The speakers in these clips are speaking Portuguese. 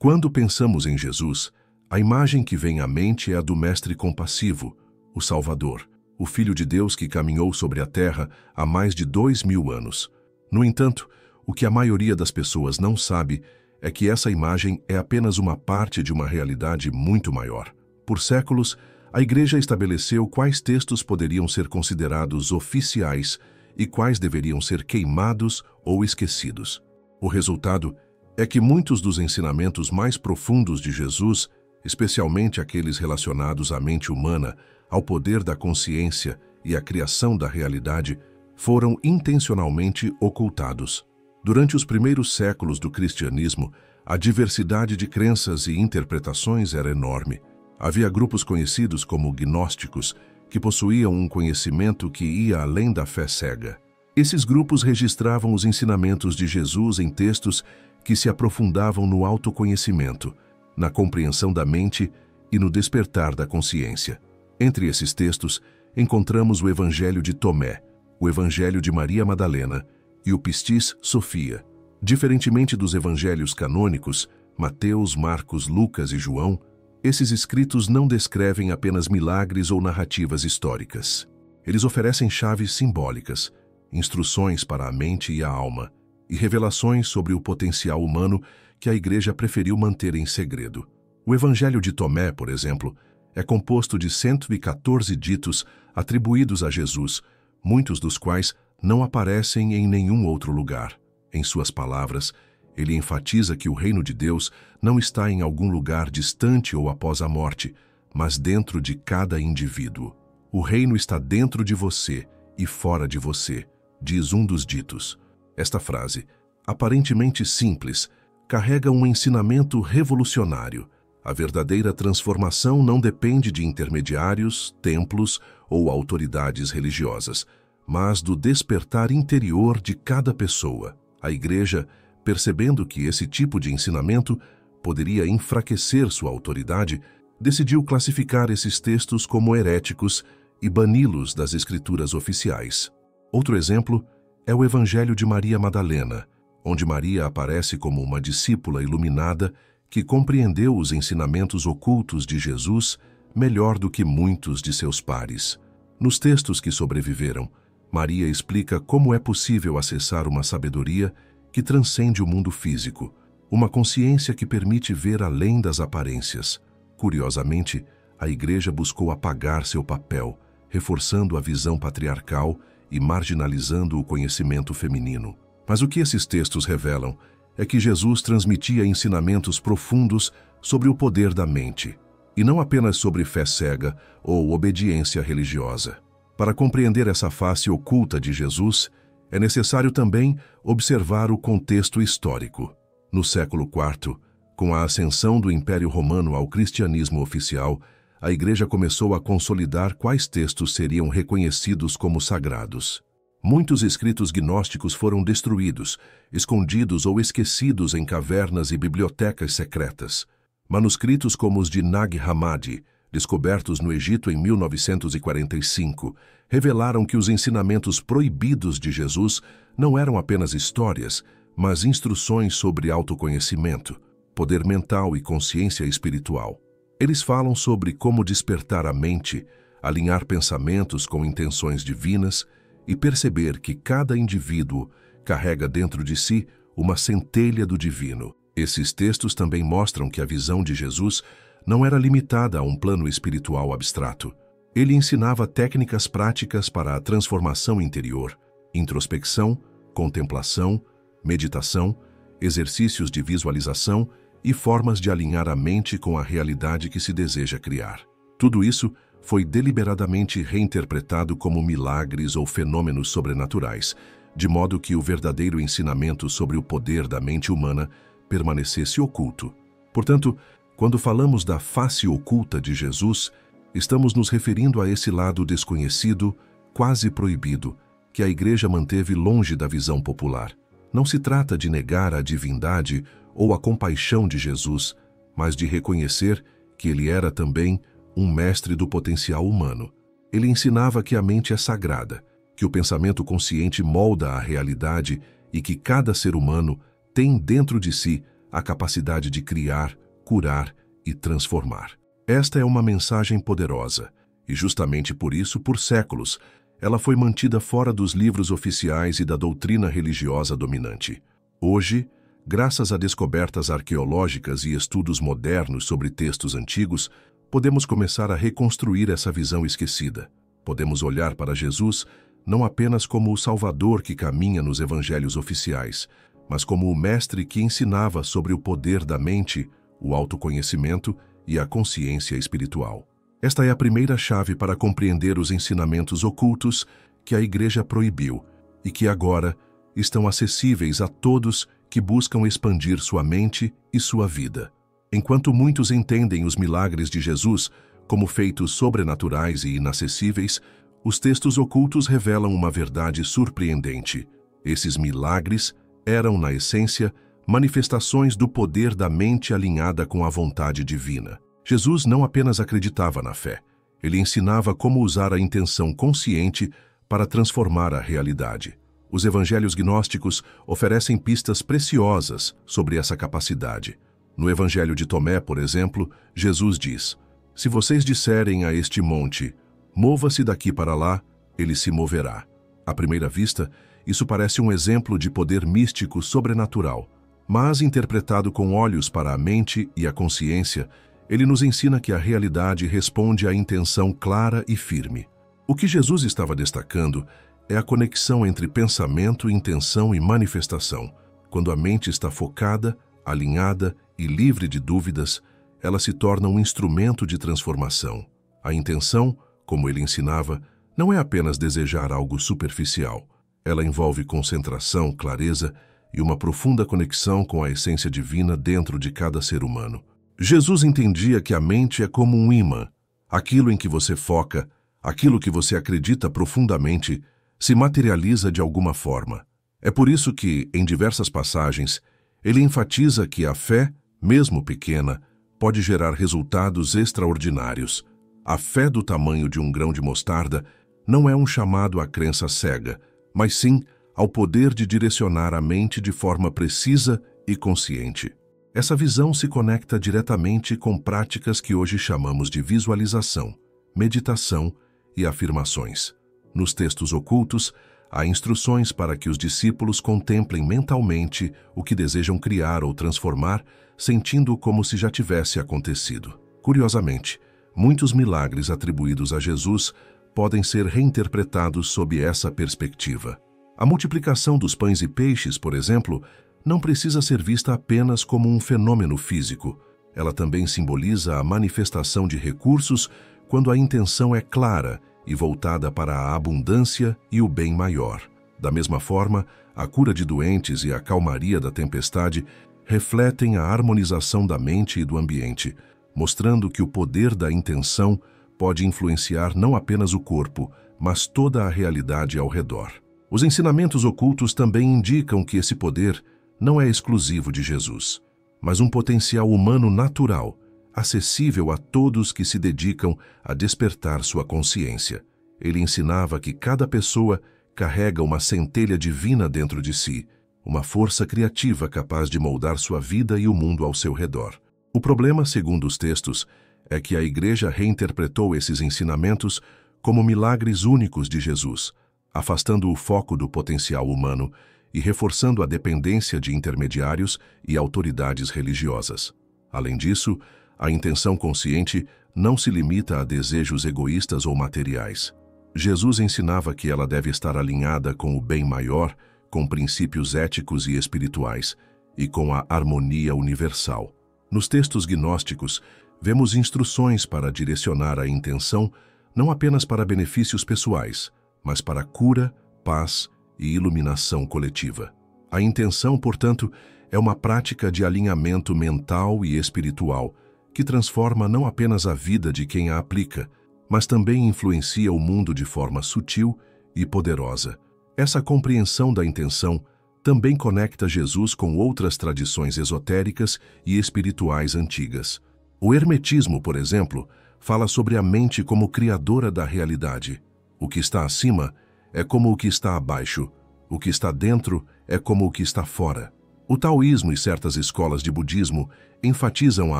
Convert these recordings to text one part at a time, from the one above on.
Quando pensamos em Jesus, a imagem que vem à mente é a do Mestre compassivo, o Salvador, o Filho de Deus que caminhou sobre a terra há mais de 2000 anos. No entanto, o que a maioria das pessoas não sabe é que essa imagem é apenas uma parte de uma realidade muito maior. Por séculos, a Igreja estabeleceu quais textos poderiam ser considerados oficiais e quais deveriam ser queimados ou esquecidos. O resultado é que muitos dos ensinamentos mais profundos de Jesus, especialmente aqueles relacionados à mente humana, ao poder da consciência e à criação da realidade, foram intencionalmente ocultados. Durante os primeiros séculos do cristianismo, a diversidade de crenças e interpretações era enorme. Havia grupos conhecidos como gnósticos, que possuíam um conhecimento que ia além da fé cega. Esses grupos registravam os ensinamentos de Jesus em textos que se aprofundavam no autoconhecimento, na compreensão da mente e no despertar da consciência. Entre esses textos, encontramos o Evangelho de Tomé, o Evangelho de Maria Madalena e o Pistis Sofia. Diferentemente dos evangelhos canônicos, Mateus, Marcos, Lucas e João, esses escritos não descrevem apenas milagres ou narrativas históricas. Eles oferecem chaves simbólicas, instruções para a mente e a alma, e revelações sobre o potencial humano que a Igreja preferiu manter em segredo. O Evangelho de Tomé, por exemplo, é composto de 114 ditos atribuídos a Jesus, muitos dos quais não aparecem em nenhum outro lugar. Em suas palavras, ele enfatiza que o reino de Deus não está em algum lugar distante ou após a morte, mas dentro de cada indivíduo. O reino está dentro de você e fora de você, diz um dos ditos. Esta frase, aparentemente simples, carrega um ensinamento revolucionário. A verdadeira transformação não depende de intermediários, templos ou autoridades religiosas, mas do despertar interior de cada pessoa. A Igreja, percebendo que esse tipo de ensinamento poderia enfraquecer sua autoridade, decidiu classificar esses textos como heréticos e bani-los das escrituras oficiais. Outro exemplo é o Evangelho de Maria Madalena, onde Maria aparece como uma discípula iluminada que compreendeu os ensinamentos ocultos de Jesus melhor do que muitos de seus pares. Nos textos que sobreviveram, Maria explica como é possível acessar uma sabedoria que transcende o mundo físico, uma consciência que permite ver além das aparências. Curiosamente, a Igreja buscou apagar seu papel, reforçando a visão patriarcal e marginalizando o conhecimento feminino. Mas o que esses textos revelam é que Jesus transmitia ensinamentos profundos sobre o poder da mente, e não apenas sobre fé cega ou obediência religiosa. Para compreender essa face oculta de Jesus, é necessário também observar o contexto histórico. No século IV, com a ascensão do Império Romano ao cristianismo oficial, a Igreja começou a consolidar quais textos seriam reconhecidos como sagrados. Muitos escritos gnósticos foram destruídos, escondidos ou esquecidos em cavernas e bibliotecas secretas. Manuscritos como os de Nag Hammadi, descobertos no Egito em 1945, revelaram que os ensinamentos proibidos de Jesus não eram apenas histórias, mas instruções sobre autoconhecimento, poder mental e consciência espiritual. Eles falam sobre como despertar a mente, alinhar pensamentos com intenções divinas e perceber que cada indivíduo carrega dentro de si uma centelha do divino. Esses textos também mostram que a visão de Jesus não era limitada a um plano espiritual abstrato. Ele ensinava técnicas práticas para a transformação interior, introspecção, contemplação, meditação, exercícios de visualização e formas de alinhar a mente com a realidade que se deseja criar. Tudo isso foi deliberadamente reinterpretado como milagres ou fenômenos sobrenaturais, de modo que o verdadeiro ensinamento sobre o poder da mente humana permanecesse oculto. Portanto, quando falamos da face oculta de Jesus, estamos nos referindo a esse lado desconhecido, quase proibido, que a Igreja manteve longe da visão popular. Não se trata de negar a divindade ou a compaixão de Jesus, mas de reconhecer que ele era também um mestre do potencial humano. Ele ensinava que a mente é sagrada, que o pensamento consciente molda a realidade e que cada ser humano tem dentro de si a capacidade de criar, curar e transformar. Esta é uma mensagem poderosa, e justamente por isso, por séculos, ela foi mantida fora dos livros oficiais e da doutrina religiosa dominante. Hoje, graças a descobertas arqueológicas e estudos modernos sobre textos antigos, podemos começar a reconstruir essa visão esquecida. Podemos olhar para Jesus não apenas como o Salvador que caminha nos evangelhos oficiais, mas como o mestre que ensinava sobre o poder da mente, o autoconhecimento e a consciência espiritual. Esta é a primeira chave para compreender os ensinamentos ocultos que a Igreja proibiu e que agora estão acessíveis a todos que buscam expandir sua mente e sua vida. Enquanto muitos entendem os milagres de Jesus como feitos sobrenaturais e inacessíveis, os textos ocultos revelam uma verdade surpreendente. Esses milagres eram, na essência, manifestações do poder da mente alinhada com a vontade divina. Jesus não apenas acreditava na fé, ele ensinava como usar a intenção consciente para transformar a realidade. Os evangelhos gnósticos oferecem pistas preciosas sobre essa capacidade. No Evangelho de Tomé, por exemplo, Jesus diz: "Se vocês disserem a este monte, mova-se daqui para lá, ele se moverá." À primeira vista, isso parece um exemplo de poder místico sobrenatural, mas interpretado com olhos para a mente e a consciência, ele nos ensina que a realidade responde à intenção clara e firme. O que Jesus estava destacando é a conexão entre pensamento, intenção e manifestação. Quando a mente está focada, alinhada e livre de dúvidas, ela se torna um instrumento de transformação. A intenção, como ele ensinava, não é apenas desejar algo superficial. Ela envolve concentração, clareza e uma profunda conexão com a essência divina dentro de cada ser humano. Jesus entendia que a mente é como um ímã. Aquilo em que você foca, aquilo que você acredita profundamente, se materializa de alguma forma. É por isso que, em diversas passagens, ele enfatiza que a fé, mesmo pequena, pode gerar resultados extraordinários. A fé do tamanho de um grão de mostarda não é um chamado à crença cega, mas sim ao poder de direcionar a mente de forma precisa e consciente. Essa visão se conecta diretamente com práticas que hoje chamamos de visualização, meditação e afirmações. Nos textos ocultos, há instruções para que os discípulos contemplem mentalmente o que desejam criar ou transformar, sentindo como se já tivesse acontecido. Curiosamente, muitos milagres atribuídos a Jesus podem ser reinterpretados sob essa perspectiva. A multiplicação dos pães e peixes, por exemplo, não precisa ser vista apenas como um fenômeno físico. Ela também simboliza a manifestação de recursos quando a intenção é clara e voltada para a abundância e o bem maior. Da mesma forma, a cura de doentes e a calmaria da tempestade refletem a harmonização da mente e do ambiente, mostrando que o poder da intenção pode influenciar não apenas o corpo, mas toda a realidade ao redor. Os ensinamentos ocultos também indicam que esse poder não é exclusivo de Jesus, mas um potencial humano natural, acessível a todos que se dedicam a despertar sua consciência. Ele ensinava que cada pessoa carrega uma centelha divina dentro de si, uma força criativa capaz de moldar sua vida e o mundo ao seu redor. O problema, segundo os textos, é que a Igreja reinterpretou esses ensinamentos como milagres únicos de Jesus, afastando o foco do potencial humano e reforçando a dependência de intermediários e autoridades religiosas. Além disso, a intenção consciente não se limita a desejos egoístas ou materiais. Jesus ensinava que ela deve estar alinhada com o bem maior, com princípios éticos e espirituais, e com a harmonia universal. Nos textos gnósticos, vemos instruções para direcionar a intenção não apenas para benefícios pessoais, mas para cura, paz e iluminação coletiva. A intenção, portanto, é uma prática de alinhamento mental e espiritual que transforma não apenas a vida de quem a aplica, mas também influencia o mundo de forma sutil e poderosa. Essa compreensão da intenção também conecta Jesus com outras tradições esotéricas e espirituais antigas. O hermetismo, por exemplo, fala sobre a mente como criadora da realidade. O que está acima é como o que está abaixo, o que está dentro é como o que está fora. O taoísmo e certas escolas de budismo enfatizam a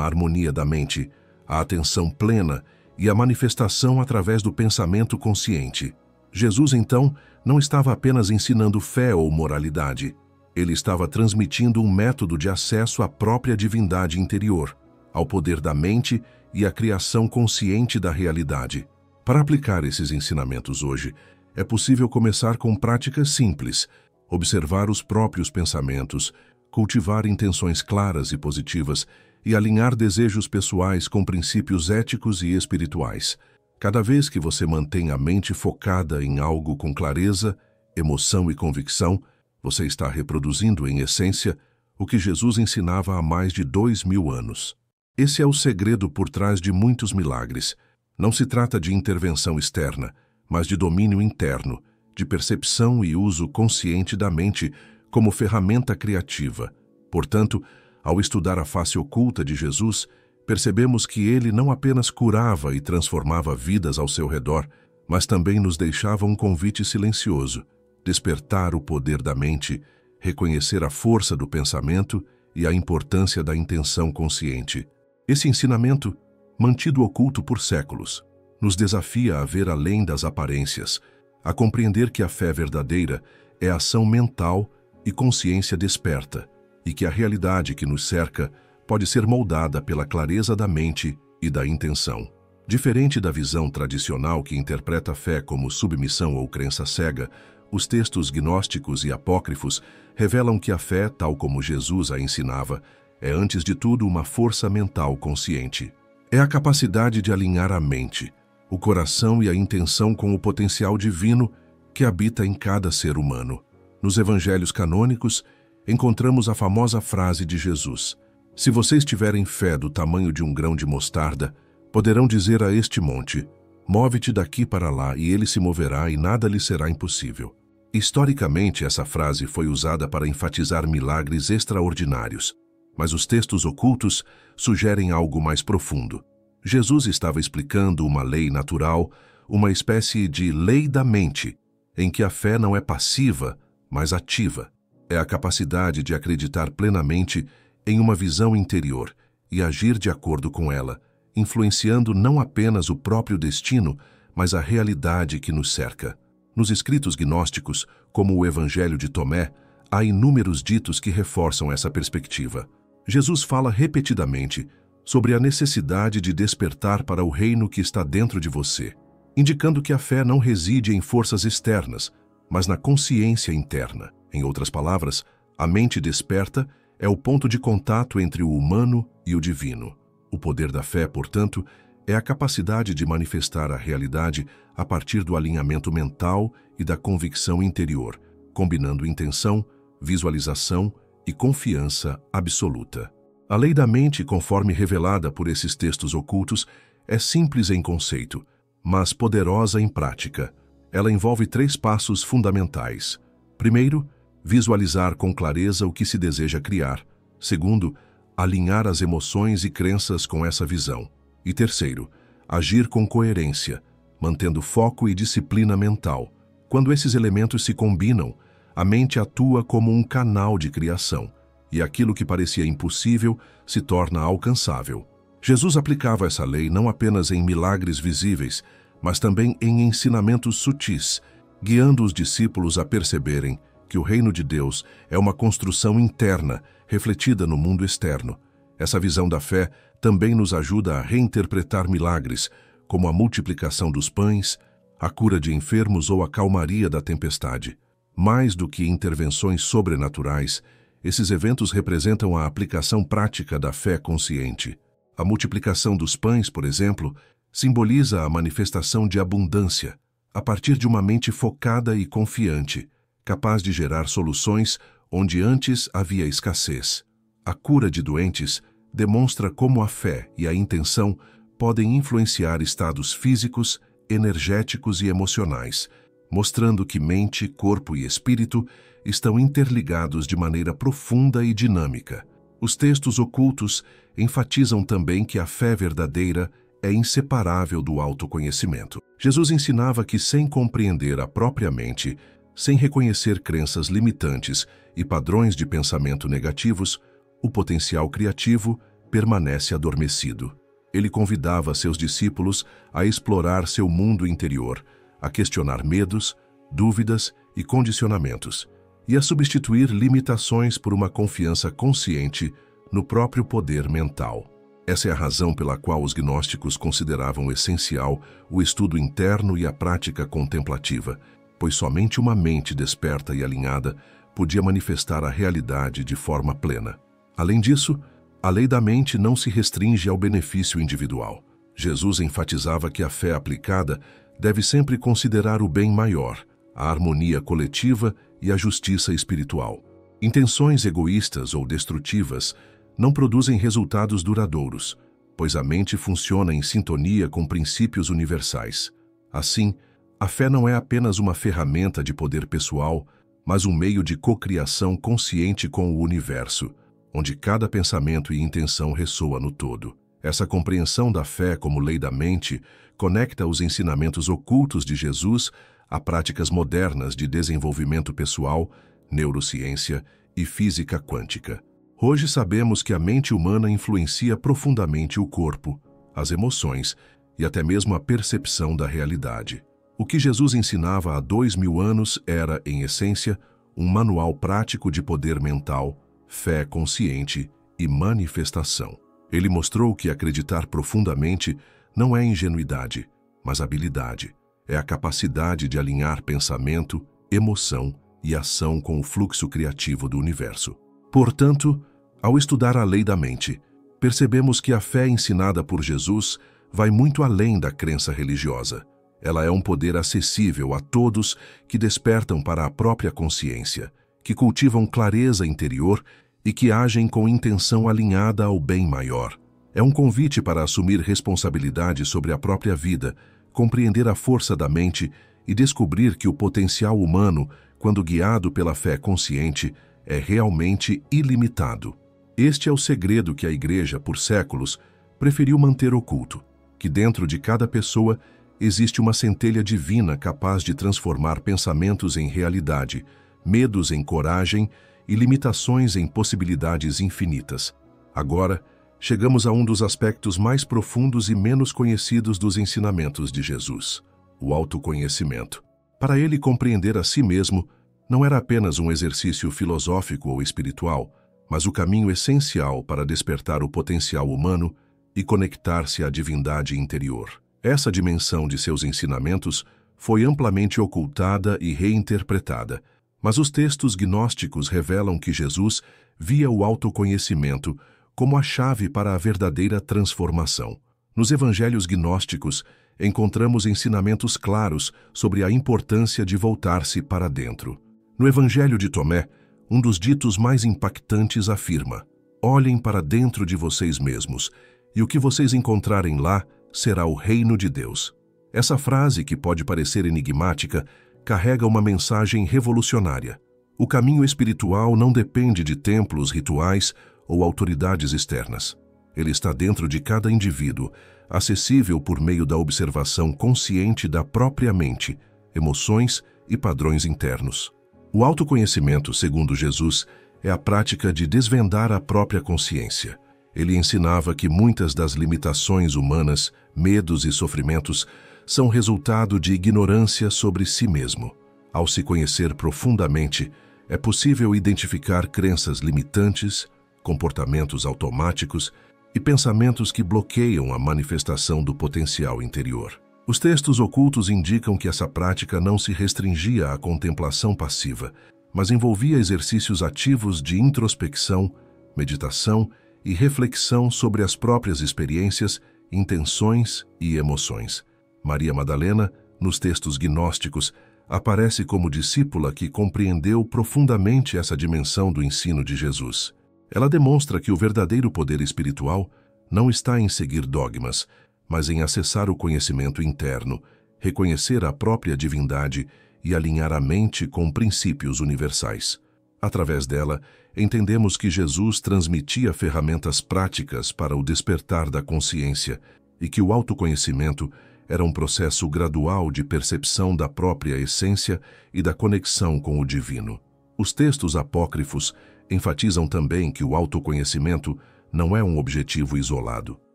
harmonia da mente, a atenção plena e a manifestação através do pensamento consciente. Jesus, então, não estava apenas ensinando fé ou moralidade. Ele estava transmitindo um método de acesso à própria divindade interior, ao poder da mente e à criação consciente da realidade. Para aplicar esses ensinamentos hoje, é possível começar com práticas simples, observar os próprios pensamentos, cultivar intenções claras e positivas e alinhar desejos pessoais com princípios éticos e espirituais. Cada vez que você mantém a mente focada em algo com clareza, emoção e convicção, você está reproduzindo, em essência, o que Jesus ensinava há mais de 2000 anos. Esse é o segredo por trás de muitos milagres. Não se trata de intervenção externa, mas de domínio interno, de percepção e uso consciente da mente como ferramenta criativa. Portanto, ao estudar a face oculta de Jesus, percebemos que ele não apenas curava e transformava vidas ao seu redor, mas também nos deixava um convite silencioso: despertar o poder da mente, reconhecer a força do pensamento e a importância da intenção consciente. Esse ensinamento, mantido oculto por séculos, nos desafia a ver além das aparências, a compreender que a fé verdadeira é ação mental e consciência desperta, e que a realidade que nos cerca pode ser moldada pela clareza da mente e da intenção. Diferente da visão tradicional que interpreta a fé como submissão ou crença cega, os textos gnósticos e apócrifos revelam que a fé, tal como Jesus a ensinava, é antes de tudo uma força mental consciente. É a capacidade de alinhar a mente, o coração e a intenção com o potencial divino que habita em cada ser humano. Nos evangelhos canônicos, encontramos a famosa frase de Jesus: "Se vocês tiverem fé do tamanho de um grão de mostarda, poderão dizer a este monte: move-te daqui para lá, e ele se moverá e nada lhe será impossível." Historicamente, essa frase foi usada para enfatizar milagres extraordinários, mas os textos ocultos sugerem algo mais profundo. Jesus estava explicando uma lei natural, uma espécie de lei da mente, em que a fé não é passiva, mas ativa. É a capacidade de acreditar plenamente em uma visão interior e agir de acordo com ela, influenciando não apenas o próprio destino, mas a realidade que nos cerca. Nos escritos gnósticos, como o Evangelho de Tomé, há inúmeros ditos que reforçam essa perspectiva. Jesus fala repetidamente sobre a necessidade de despertar para o reino que está dentro de você, indicando que a fé não reside em forças externas, mas na consciência interna. Em outras palavras, a mente desperta é o ponto de contato entre o humano e o divino. O poder da fé, portanto, é a capacidade de manifestar a realidade a partir do alinhamento mental e da convicção interior, combinando intenção, visualização e confiança absoluta. A lei da mente, conforme revelada por esses textos ocultos, é simples em conceito, mas poderosa em prática. Ela envolve 3 passos fundamentais. Primeiro, visualizar com clareza o que se deseja criar. Segundo, alinhar as emoções e crenças com essa visão. E terceiro, agir com coerência, mantendo foco e disciplina mental. Quando esses elementos se combinam, a mente atua como um canal de criação, e aquilo que parecia impossível se torna alcançável. Jesus aplicava essa lei não apenas em milagres visíveis, mas também em ensinamentos sutis, guiando os discípulos a perceberem que o reino de Deus é uma construção interna, refletida no mundo externo. Essa visão da fé também nos ajuda a reinterpretar milagres, como a multiplicação dos pães, a cura de enfermos ou a calmaria da tempestade. Mais do que intervenções sobrenaturais, esses eventos representam a aplicação prática da fé consciente. A multiplicação dos pães, por exemplo, simboliza a manifestação de abundância, a partir de uma mente focada e confiante, capaz de gerar soluções onde antes havia escassez. A cura de doentes demonstra como a fé e a intenção podem influenciar estados físicos, energéticos e emocionais, mostrando que mente, corpo e espírito estão interligados de maneira profunda e dinâmica. Os textos ocultos enfatizam também que a fé verdadeira é inseparável do autoconhecimento. Jesus ensinava que, sem compreender a própria mente, Sem reconhecer crenças limitantes e padrões de pensamento negativos, o potencial criativo permanece adormecido. Ele convidava seus discípulos a explorar seu mundo interior, a questionar medos, dúvidas e condicionamentos, e a substituir limitações por uma confiança consciente no próprio poder mental. Essa é a razão pela qual os gnósticos consideravam essencial o estudo interno e a prática contemplativa, pois somente uma mente desperta e alinhada podia manifestar a realidade de forma plena. Além disso, a lei da mente não se restringe ao benefício individual. Jesus enfatizava que a fé aplicada deve sempre considerar o bem maior, a harmonia coletiva e a justiça espiritual. Intenções egoístas ou destrutivas não produzem resultados duradouros, pois a mente funciona em sintonia com princípios universais. Assim, a fé não é apenas uma ferramenta de poder pessoal, mas um meio de cocriação consciente com o universo, onde cada pensamento e intenção ressoa no todo. Essa compreensão da fé como lei da mente conecta os ensinamentos ocultos de Jesus a práticas modernas de desenvolvimento pessoal, neurociência e física quântica. Hoje sabemos que a mente humana influencia profundamente o corpo, as emoções e até mesmo a percepção da realidade. O que Jesus ensinava há 2000 anos era, em essência, um manual prático de poder mental, fé consciente e manifestação. Ele mostrou que acreditar profundamente não é ingenuidade, mas habilidade. É a capacidade de alinhar pensamento, emoção e ação com o fluxo criativo do universo. Portanto, ao estudar a lei da mente, percebemos que a fé ensinada por Jesus vai muito além da crença religiosa. Ela é um poder acessível a todos que despertam para a própria consciência, que cultivam clareza interior e que agem com intenção alinhada ao bem maior. É um convite para assumir responsabilidade sobre a própria vida, compreender a força da mente e descobrir que o potencial humano, quando guiado pela fé consciente, é realmente ilimitado. Este é o segredo que a Igreja, por séculos, preferiu manter oculto, que dentro de cada pessoa existe uma centelha divina capaz de transformar pensamentos em realidade, medos em coragem e limitações em possibilidades infinitas. Agora, chegamos a um dos aspectos mais profundos e menos conhecidos dos ensinamentos de Jesus: o autoconhecimento. Para ele, compreender a si mesmo não era apenas um exercício filosófico ou espiritual, mas o caminho essencial para despertar o potencial humano e conectar-se à divindade interior. Essa dimensão de seus ensinamentos foi amplamente ocultada e reinterpretada, mas os textos gnósticos revelam que Jesus via o autoconhecimento como a chave para a verdadeira transformação. Nos evangelhos gnósticos, encontramos ensinamentos claros sobre a importância de voltar-se para dentro. No Evangelho de Tomé, um dos ditos mais impactantes afirma: "Olhem para dentro de vocês mesmos, e o que vocês encontrarem lá será o reino de Deus." Essa frase, que pode parecer enigmática, carrega uma mensagem revolucionária. O caminho espiritual não depende de templos, rituais ou autoridades externas. Ele está dentro de cada indivíduo, acessível por meio da observação consciente da própria mente, emoções e padrões internos. O autoconhecimento, segundo Jesus, é a prática de desvendar a própria consciência. Ele ensinava que muitas das limitações humanas, medos e sofrimentos são resultado de ignorância sobre si mesmo. Ao se conhecer profundamente, é possível identificar crenças limitantes, comportamentos automáticos e pensamentos que bloqueiam a manifestação do potencial interior. Os textos ocultos indicam que essa prática não se restringia à contemplação passiva, mas envolvia exercícios ativos de introspecção, meditação e reflexão sobre as próprias experiências, intenções e emoções. Maria Madalena, nos textos gnósticos, aparece como discípula que compreendeu profundamente essa dimensão do ensino de Jesus. Ela demonstra que o verdadeiro poder espiritual não está em seguir dogmas, mas em acessar o conhecimento interno, reconhecer a própria divindade e alinhar a mente com princípios universais. Através dela, entendemos que Jesus transmitia ferramentas práticas para o despertar da consciência e que o autoconhecimento era um processo gradual de percepção da própria essência e da conexão com o divino. Os textos apócrifos enfatizam também que o autoconhecimento não é um objetivo isolado.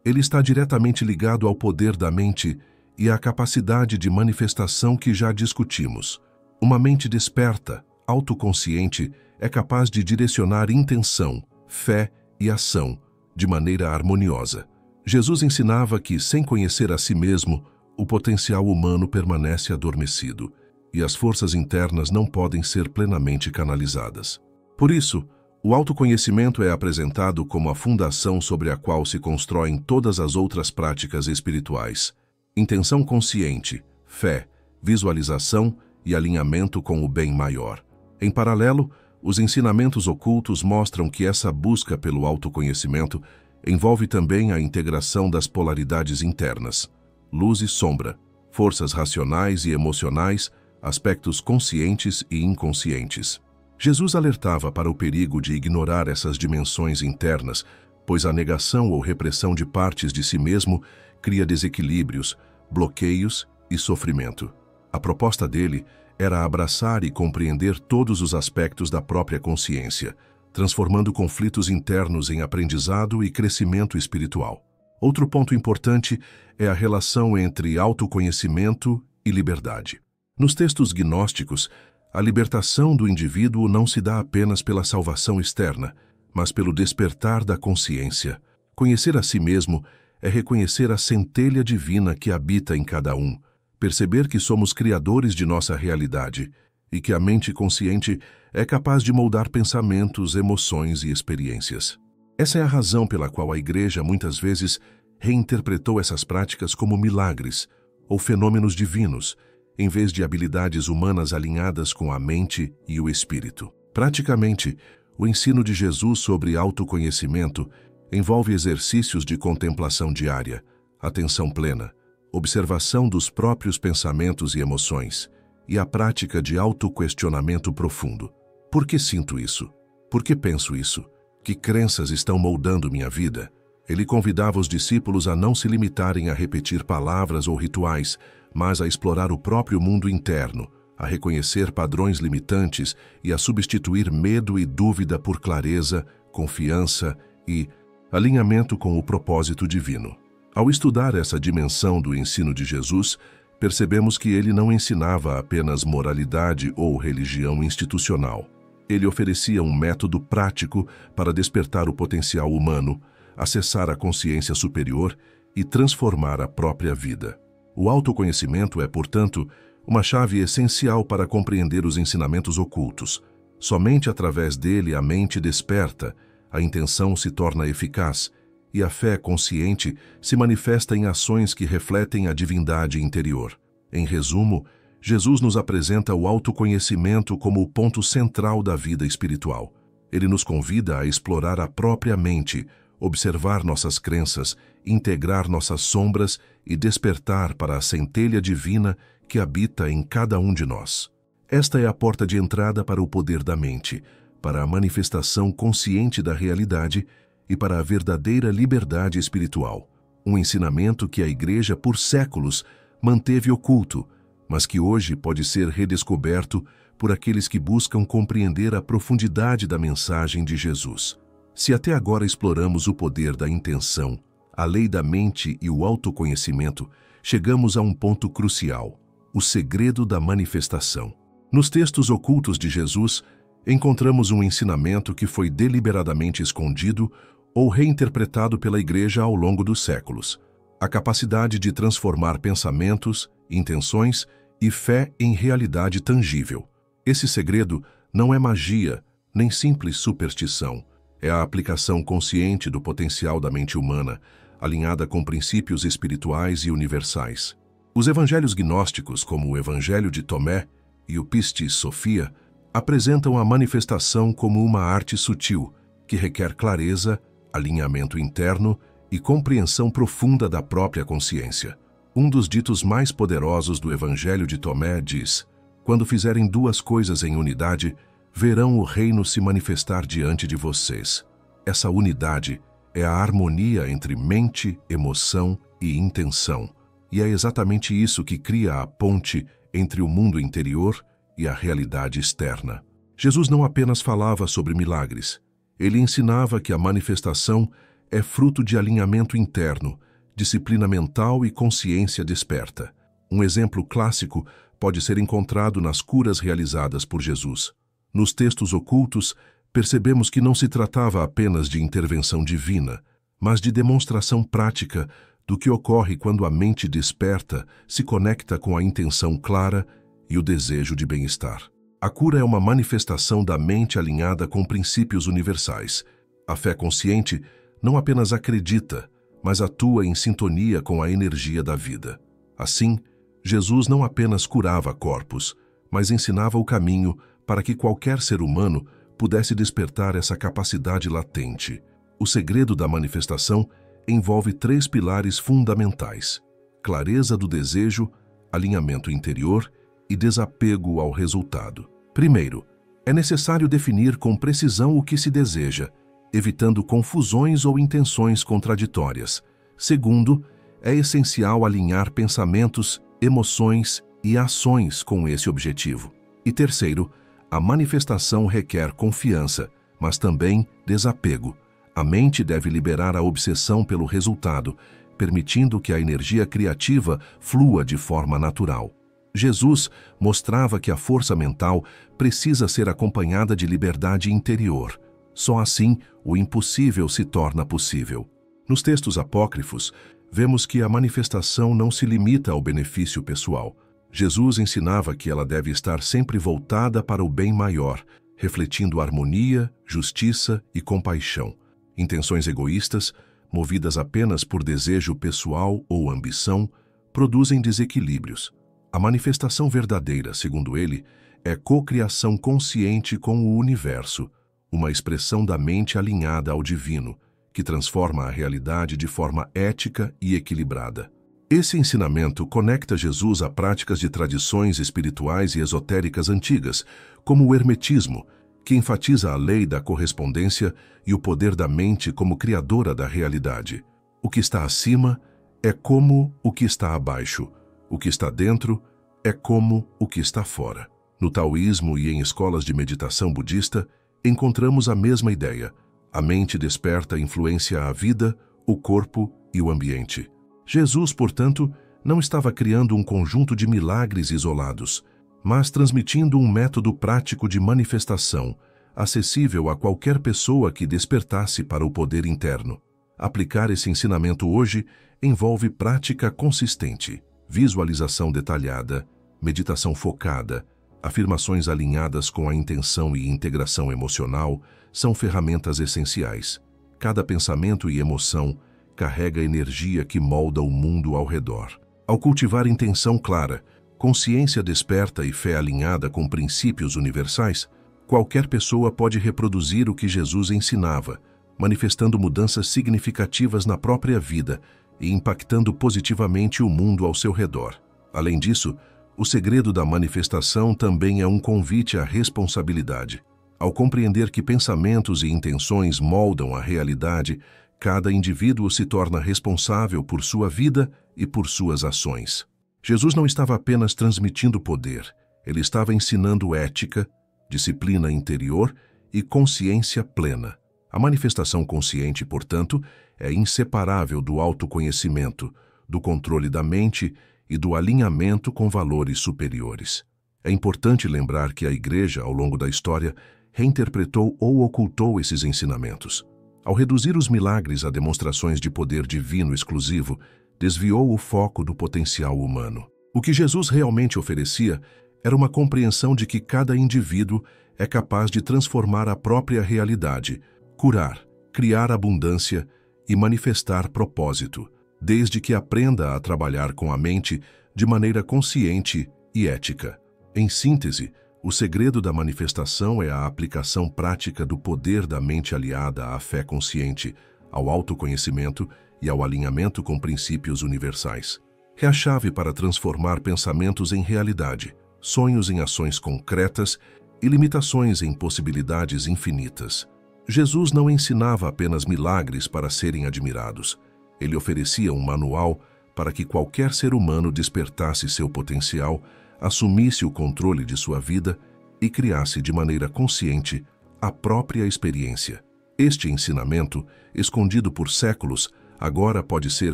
Ele está diretamente ligado ao poder da mente e à capacidade de manifestação que já discutimos. Uma mente desperta, autoconsciente, é capaz de direcionar intenção, fé e ação de maneira harmoniosa. Jesus ensinava que, sem conhecer a si mesmo, o potencial humano permanece adormecido e as forças internas não podem ser plenamente canalizadas. Por isso, o autoconhecimento é apresentado como a fundação sobre a qual se constroem todas as outras práticas espirituais. Intenção consciente, fé, visualização e alinhamento com o bem maior. Em paralelo, os ensinamentos ocultos mostram que essa busca pelo autoconhecimento envolve também a integração das polaridades internas, luz e sombra, forças racionais e emocionais, aspectos conscientes e inconscientes. Jesus alertava para o perigo de ignorar essas dimensões internas, pois a negação ou repressão de partes de si mesmo cria desequilíbrios, bloqueios e sofrimento. A proposta dele era abraçar e compreender todos os aspectos da própria consciência, transformando conflitos internos em aprendizado e crescimento espiritual. Outro ponto importante é a relação entre autoconhecimento e liberdade. Nos textos gnósticos, a libertação do indivíduo não se dá apenas pela salvação externa, mas pelo despertar da consciência. Conhecer a si mesmo é reconhecer a centelha divina que habita em cada um, perceber que somos criadores de nossa realidade e que a mente consciente é capaz de moldar pensamentos, emoções e experiências. Essa é a razão pela qual a Igreja muitas vezes reinterpretou essas práticas como milagres ou fenômenos divinos, em vez de habilidades humanas alinhadas com a mente e o espírito. Praticamente, o ensino de Jesus sobre autoconhecimento envolve exercícios de contemplação diária, atenção plena, observação dos próprios pensamentos e emoções, e a prática de autoquestionamento profundo. Por que sinto isso? Por que penso isso? Que crenças estão moldando minha vida? Ele convidava os discípulos a não se limitarem a repetir palavras ou rituais, mas a explorar o próprio mundo interno, a reconhecer padrões limitantes e a substituir medo e dúvida por clareza, confiança e alinhamento com o propósito divino. Ao estudar essa dimensão do ensino de Jesus, percebemos que ele não ensinava apenas moralidade ou religião institucional. Ele oferecia um método prático para despertar o potencial humano, acessar a consciência superior e transformar a própria vida. O autoconhecimento é, portanto, uma chave essencial para compreender os ensinamentos ocultos. Somente através dele a mente desperta, a intenção se torna eficaz e a fé consciente se manifesta em ações que refletem a divindade interior. Em resumo, Jesus nos apresenta o autoconhecimento como o ponto central da vida espiritual. Ele nos convida a explorar a própria mente, observar nossas crenças, integrar nossas sombras e despertar para a centelha divina que habita em cada um de nós. Esta é a porta de entrada para o poder da mente, para a manifestação consciente da realidade e para a verdadeira liberdade espiritual. Um ensinamento que a Igreja, por séculos, manteve oculto, mas que hoje pode ser redescoberto por aqueles que buscam compreender a profundidade da mensagem de Jesus. Se até agora exploramos o poder da intenção, a lei da mente e o autoconhecimento, chegamos a um ponto crucial: o segredo da manifestação. Nos textos ocultos de Jesus, encontramos um ensinamento que foi deliberadamente escondido ou reinterpretado pela Igreja ao longo dos séculos: a capacidade de transformar pensamentos, intenções e fé em realidade tangível. Esse segredo não é magia, nem simples superstição. É a aplicação consciente do potencial da mente humana, alinhada com princípios espirituais e universais. Os evangelhos gnósticos, como o Evangelho de Tomé e o Pistis Sophia, apresentam a manifestação como uma arte sutil, que requer clareza, alinhamento interno e compreensão profunda da própria consciência. Um dos ditos mais poderosos do Evangelho de Tomé diz: "Quando fizerem duas coisas em unidade, verão o reino se manifestar diante de vocês." Essa unidade é a harmonia entre mente, emoção e intenção, E é exatamente isso que cria a ponte entre o mundo interior e a realidade externa. Jesus não apenas falava sobre milagres. Ele ensinava que a manifestação é fruto de alinhamento interno, disciplina mental e consciência desperta. Um exemplo clássico pode ser encontrado nas curas realizadas por Jesus. Nos textos ocultos, percebemos que não se tratava apenas de intervenção divina, mas de demonstração prática do que ocorre quando a mente desperta se conecta com a intenção clara e o desejo de bem-estar. A cura é uma manifestação da mente alinhada com princípios universais. A fé consciente não apenas acredita, mas atua em sintonia com a energia da vida. Assim, Jesus não apenas curava corpos, mas ensinava o caminho para que qualquer ser humano pudesse despertar essa capacidade latente. O segredo da manifestação envolve 3 pilares fundamentais: clareza do desejo, alinhamento interior e desapego ao resultado. Primeiro, é necessário definir com precisão o que se deseja, evitando confusões ou intenções contraditórias. Segundo, é essencial alinhar pensamentos, emoções e ações com esse objetivo. E terceiro, a manifestação requer confiança, mas também desapego. A mente deve liberar a obsessão pelo resultado, permitindo que a energia criativa flua de forma natural. Jesus mostrava que a força mental precisa ser acompanhada de liberdade interior. Só assim, o impossível se torna possível. Nos textos apócrifos, vemos que a manifestação não se limita ao benefício pessoal. Jesus ensinava que ela deve estar sempre voltada para o bem maior, refletindo harmonia, justiça e compaixão. Intenções egoístas, movidas apenas por desejo pessoal ou ambição, produzem desequilíbrios. A manifestação verdadeira, segundo ele, é cocriação consciente com o universo, uma expressão da mente alinhada ao divino, que transforma a realidade de forma ética e equilibrada. Esse ensinamento conecta Jesus a práticas de tradições espirituais e esotéricas antigas, como o hermetismo, que enfatiza a lei da correspondência e o poder da mente como criadora da realidade. O que está acima é como o que está abaixo. O que está dentro é como o que está fora. No taoísmo e em escolas de meditação budista, encontramos a mesma ideia. A mente desperta influencia a vida, o corpo e o ambiente. Jesus, portanto, não estava criando um conjunto de milagres isolados, mas transmitindo um método prático de manifestação, acessível a qualquer pessoa que despertasse para o poder interno. Aplicar esse ensinamento hoje envolve prática consistente, visualização detalhada, meditação focada, afirmações alinhadas com a intenção e integração emocional são ferramentas essenciais. Cada pensamento e emoção carrega energia que molda o mundo ao redor. Ao cultivar intenção clara, consciência desperta e fé alinhada com princípios universais, qualquer pessoa pode reproduzir o que Jesus ensinava, manifestando mudanças significativas na própria vida e impactando positivamente o mundo ao seu redor. Além disso, o segredo da manifestação também é um convite à responsabilidade. Ao compreender que pensamentos e intenções moldam a realidade, cada indivíduo se torna responsável por sua vida e por suas ações. Jesus não estava apenas transmitindo poder, ele estava ensinando ética, disciplina interior e consciência plena. A manifestação consciente, portanto, é inseparável do autoconhecimento, do controle da mente e do alinhamento com valores superiores. É importante lembrar que a Igreja, ao longo da história, reinterpretou ou ocultou esses ensinamentos. Ao reduzir os milagres a demonstrações de poder divino exclusivo, desviou o foco do potencial humano. O que Jesus realmente oferecia era uma compreensão de que cada indivíduo é capaz de transformar a própria realidade, curar, criar abundância e manifestar propósito, desde que aprenda a trabalhar com a mente de maneira consciente e ética. Em síntese, o segredo da manifestação é a aplicação prática do poder da mente aliada à fé consciente, ao autoconhecimento e ao alinhamento com princípios universais. É a chave para transformar pensamentos em realidade, sonhos em ações concretas e limitações em possibilidades infinitas. Jesus não ensinava apenas milagres para serem admirados. Ele oferecia um manual para que qualquer ser humano despertasse seu potencial, assumisse o controle de sua vida e criasse de maneira consciente a própria experiência. Este ensinamento, escondido por séculos, agora pode ser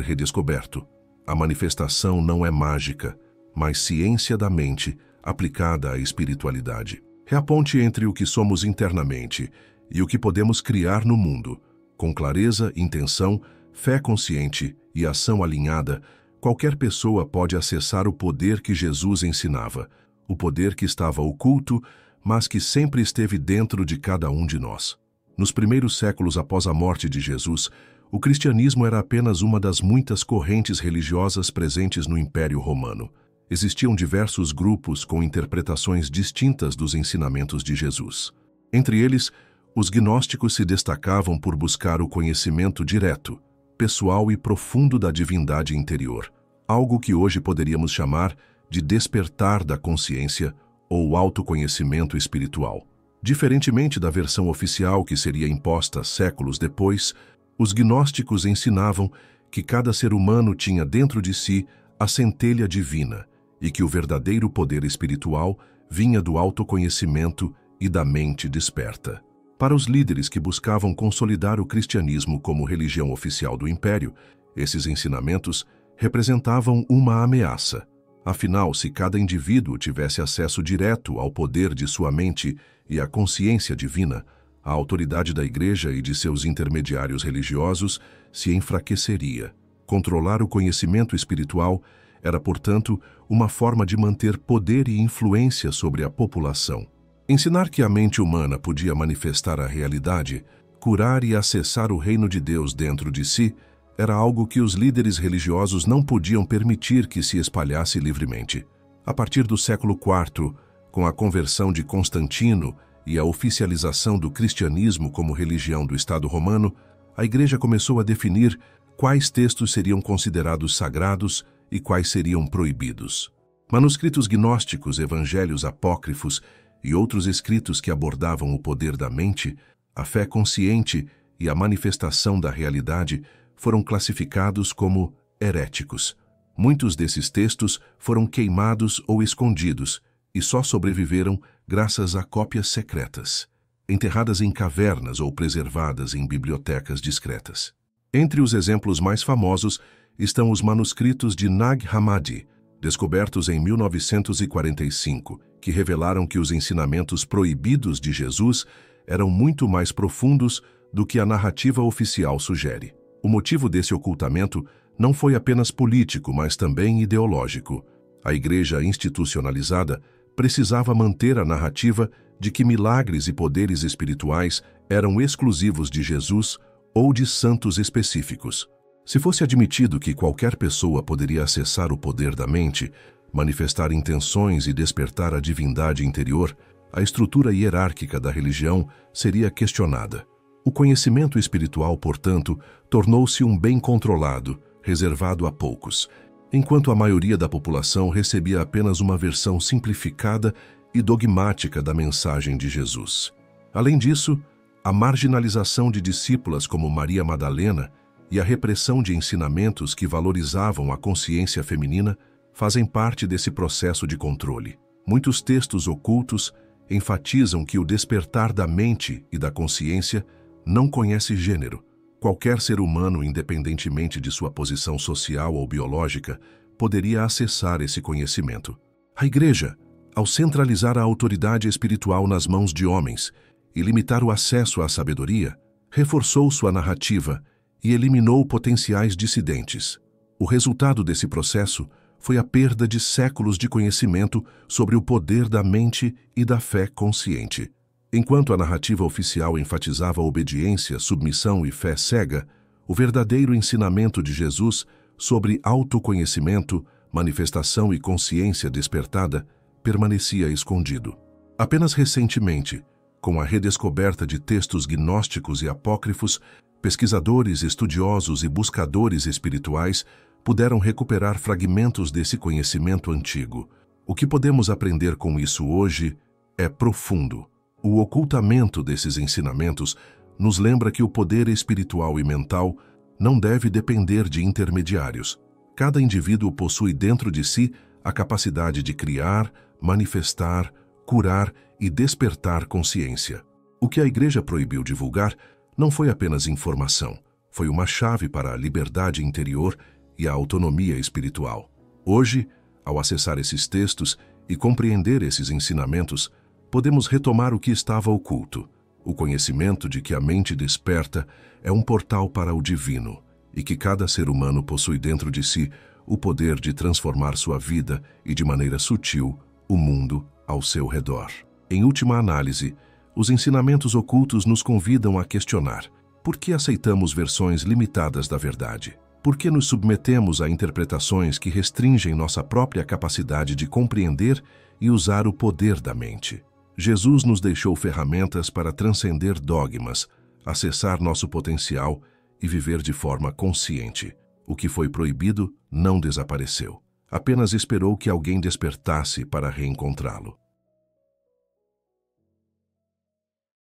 redescoberto. A manifestação não é mágica, mas ciência da mente aplicada à espiritualidade. É a ponte entre o que somos internamente e o que podemos criar no mundo. Com clareza, intenção, fé consciente e ação alinhada, qualquer pessoa pode acessar o poder que Jesus ensinava, o poder que estava oculto, mas que sempre esteve dentro de cada um de nós. Nos primeiros séculos após a morte de Jesus, o cristianismo era apenas uma das muitas correntes religiosas presentes no Império Romano. Existiam diversos grupos com interpretações distintas dos ensinamentos de Jesus. Entre eles, os gnósticos se destacavam por buscar o conhecimento direto, pessoal e profundo da divindade interior, algo que hoje poderíamos chamar de despertar da consciência ou autoconhecimento espiritual. Diferentemente da versão oficial que seria imposta séculos depois, os gnósticos ensinavam que cada ser humano tinha dentro de si a centelha divina e que o verdadeiro poder espiritual vinha do autoconhecimento e da mente desperta. Para os líderes que buscavam consolidar o cristianismo como religião oficial do império, esses ensinamentos representavam uma ameaça. Afinal, se cada indivíduo tivesse acesso direto ao poder de sua mente e à consciência divina, a autoridade da Igreja e de seus intermediários religiosos se enfraqueceria. Controlar o conhecimento espiritual era, portanto, uma forma de manter poder e influência sobre a população. Ensinar que a mente humana podia manifestar a realidade, curar e acessar o reino de Deus dentro de si, era algo que os líderes religiosos não podiam permitir que se espalhasse livremente. A partir do século IV, com a conversão de Constantino e a oficialização do cristianismo como religião do Estado romano, a Igreja começou a definir quais textos seriam considerados sagrados e quais seriam proibidos. Manuscritos gnósticos, evangelhos apócrifos e outros escritos que abordavam o poder da mente, a fé consciente e a manifestação da realidade foram classificados como heréticos. Muitos desses textos foram queimados ou escondidos e só sobreviveram graças a cópias secretas, enterradas em cavernas ou preservadas em bibliotecas discretas. Entre os exemplos mais famosos estão os manuscritos de Nag Hammadi, descobertos em 1945, que revelaram que os ensinamentos proibidos de Jesus eram muito mais profundos do que a narrativa oficial sugere. O motivo desse ocultamento não foi apenas político, mas também ideológico. A Igreja institucionalizada precisava manter a narrativa de que milagres e poderes espirituais eram exclusivos de Jesus ou de santos específicos. Se fosse admitido que qualquer pessoa poderia acessar o poder da mente, manifestar intenções e despertar a divindade interior, a estrutura hierárquica da religião seria questionada. O conhecimento espiritual, portanto, tornou-se um bem controlado, reservado a poucos, enquanto a maioria da população recebia apenas uma versão simplificada e dogmática da mensagem de Jesus. Além disso, a marginalização de discípulas como Maria Madalena e a repressão de ensinamentos que valorizavam a consciência feminina fazem parte desse processo de controle. Muitos textos ocultos enfatizam que o despertar da mente e da consciência não conhece gênero. Qualquer ser humano, independentemente de sua posição social ou biológica, poderia acessar esse conhecimento. A Igreja, ao centralizar a autoridade espiritual nas mãos de homens e limitar o acesso à sabedoria, reforçou sua narrativa e eliminou potenciais dissidentes. O resultado desse processo foi a perda de séculos de conhecimento sobre o poder da mente e da fé consciente. Enquanto a narrativa oficial enfatizava obediência, submissão e fé cega, o verdadeiro ensinamento de Jesus sobre autoconhecimento, manifestação e consciência despertada permanecia escondido. Apenas recentemente, com a redescoberta de textos gnósticos e apócrifos, pesquisadores, estudiosos e buscadores espirituais puderam recuperar fragmentos desse conhecimento antigo. O que podemos aprender com isso hoje é profundo. O ocultamento desses ensinamentos nos lembra que o poder espiritual e mental não deve depender de intermediários. Cada indivíduo possui dentro de si a capacidade de criar, manifestar, curar e despertar consciência. O que a Igreja proibiu divulgar não foi apenas informação, foi uma chave para a liberdade interior e a autonomia espiritual. Hoje, ao acessar esses textos e compreender esses ensinamentos, podemos retomar o que estava oculto, o conhecimento de que a mente desperta é um portal para o divino e que cada ser humano possui dentro de si o poder de transformar sua vida e, de maneira sutil, o mundo ao seu redor. Em última análise, os ensinamentos ocultos nos convidam a questionar: por que aceitamos versões limitadas da verdade? Por que nos submetemos a interpretações que restringem nossa própria capacidade de compreender e usar o poder da mente? Jesus nos deixou ferramentas para transcender dogmas, acessar nosso potencial e viver de forma consciente. O que foi proibido não desapareceu. Apenas esperou que alguém despertasse para reencontrá-lo.